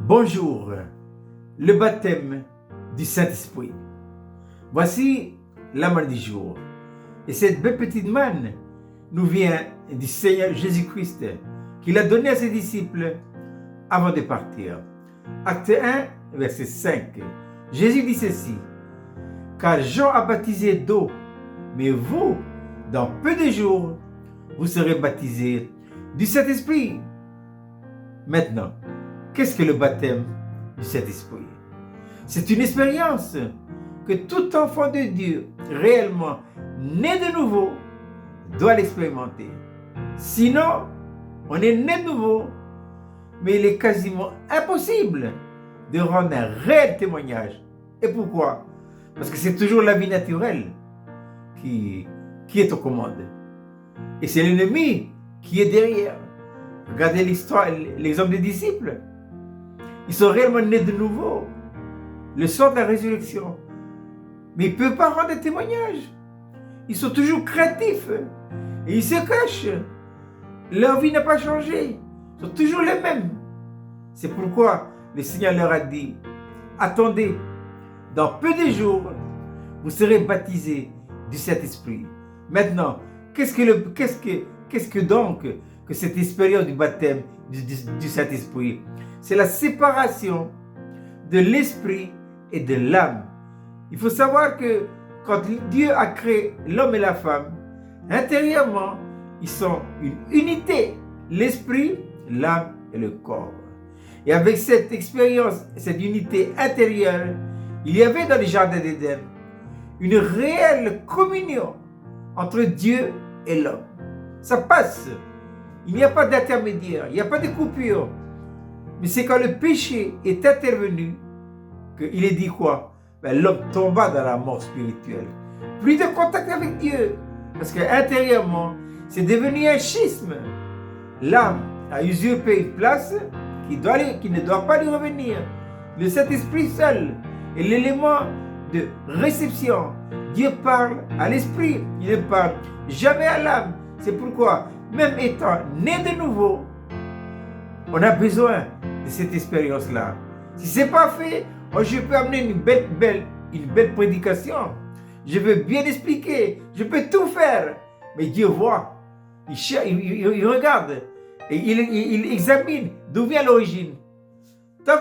Bonjour, le baptême du Saint-Esprit. Voici la manne du jour. Et cette belle petite manne nous vient du Seigneur Jésus-Christ qu'il a donné à ses disciples avant de partir. Acte 1, verset 5. Jésus dit ceci: car Jean a baptisé d'eau, mais vous, dans peu de jours, vous serez baptisés du Saint-Esprit. Maintenant, qu'est-ce que le baptême du Saint-Esprit? C'est une expérience que tout enfant de Dieu, réellement né de nouveau, doit l'expérimenter. Sinon, on est né de nouveau, mais il est quasiment impossible de rendre un réel témoignage. Et pourquoi? Parce que c'est toujours la vie naturelle qui est aux commandes. Et c'est l'ennemi qui est derrière. Regardez l'histoire, l'exemple des disciples. Ils sont réellement nés de nouveau, le soir de la résurrection. Mais ils ne peuvent pas rendre un témoignage. Ils sont toujours craintifs. Et ils se cachent. Leur vie n'a pas changé. Ils sont toujours les mêmes. C'est pourquoi le Seigneur leur a dit: attendez, dans peu de jours, vous serez baptisés du Saint-Esprit. Maintenant, qu'est-ce que donc que cette expérience du baptême du Saint-Esprit? C'est la séparation de l'esprit et de l'âme. Il faut savoir que quand Dieu a créé l'homme et la femme, intérieurement, ils sont une unité, l'esprit, l'âme et le corps. Et avec cette expérience, cette unité intérieure, il y avait dans le jardin d'Éden une réelle communion entre Dieu et l'homme. Ça passe. Il n'y a pas d'intermédiaire, il n'y a pas de coupure. Mais c'est quand le péché est intervenu qu'il est dit quoi? L'homme tomba dans la mort spirituelle. Plus de contact avec Dieu. Parce qu'intérieurement, c'est devenu un schisme. L'âme a usurpé une place qui ne doit pas lui revenir. Le Saint-Esprit seul est l'élément de réception. Dieu parle à l'esprit, il ne parle jamais à l'âme. C'est pourquoi, même étant né de nouveau, on a besoin de cette expérience-là. Si ce n'est pas fait, je peux amener une belle prédication. Je veux bien expliquer. Je peux tout faire. Mais Dieu voit. Il regarde. Et il examine d'où vient l'origine. Tant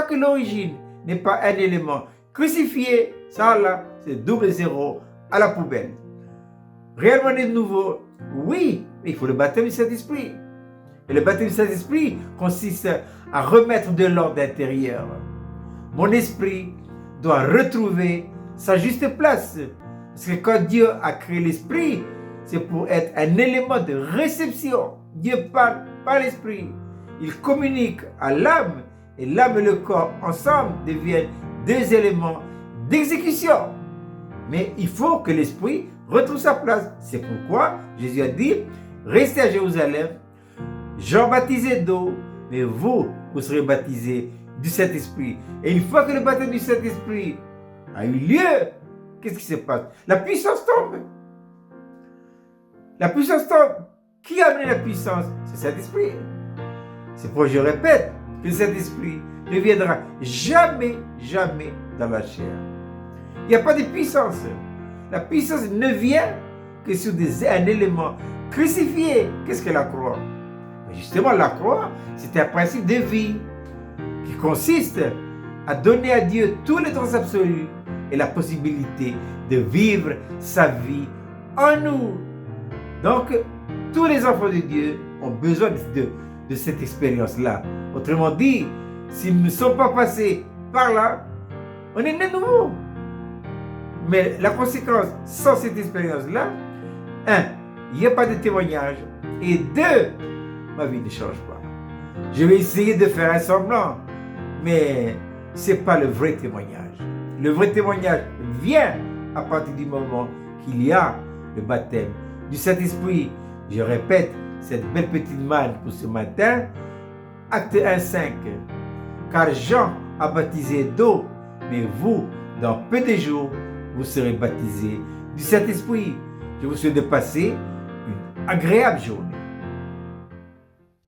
que l'origine n'est pas un élément crucifié, ça là, c'est double zéro à la poubelle. Réellement de nouveau, oui, mais il faut le baptême du Saint-Esprit. Et le baptême du Saint-Esprit consiste à remettre de l'ordre intérieur. Mon esprit doit retrouver sa juste place. Parce que quand Dieu a créé l'esprit, c'est pour être un élément de réception. Dieu parle par l'esprit. Il communique à l'âme. Et l'âme et le corps ensemble deviennent deux éléments d'exécution. Mais il faut que l'esprit retrouve sa place. C'est pourquoi Jésus a dit: restez à Jérusalem. Jean baptisait d'eau, mais vous serez baptisés du Saint-Esprit. Et une fois que le baptême du Saint-Esprit a eu lieu, qu'est-ce qui se passe? La puissance tombe. La puissance tombe. Qui a amené la puissance? C'est le Saint-Esprit. C'est pourquoi je répète que le Saint-Esprit ne viendra jamais dans la chair. Il n'y a pas de puissance. La puissance ne vient que sur un élément crucifié. Qu'est-ce que la croix? Justement, la croix, c'est un principe de vie qui consiste à donner à Dieu tous les droits absolus et la possibilité de vivre sa vie en nous. Donc, tous les enfants de Dieu ont besoin de cette expérience-là. Autrement dit, s'ils ne sont pas passés par là, on est né de nouveau. Mais la conséquence, sans cette expérience-là, un, il n'y a pas de témoignage. Et deux, ma vie ne change pas. Je vais essayer de faire un semblant, mais ce n'est pas le vrai témoignage. Le vrai témoignage vient à partir du moment qu'il y a le baptême du Saint-Esprit. Je répète cette belle petite manne pour ce matin. Acte 1, 5. Car Jean a baptisé d'eau, mais vous, dans peu de jours, vous serez baptisés du Saint-Esprit. Je vous souhaite de passer une agréable journée.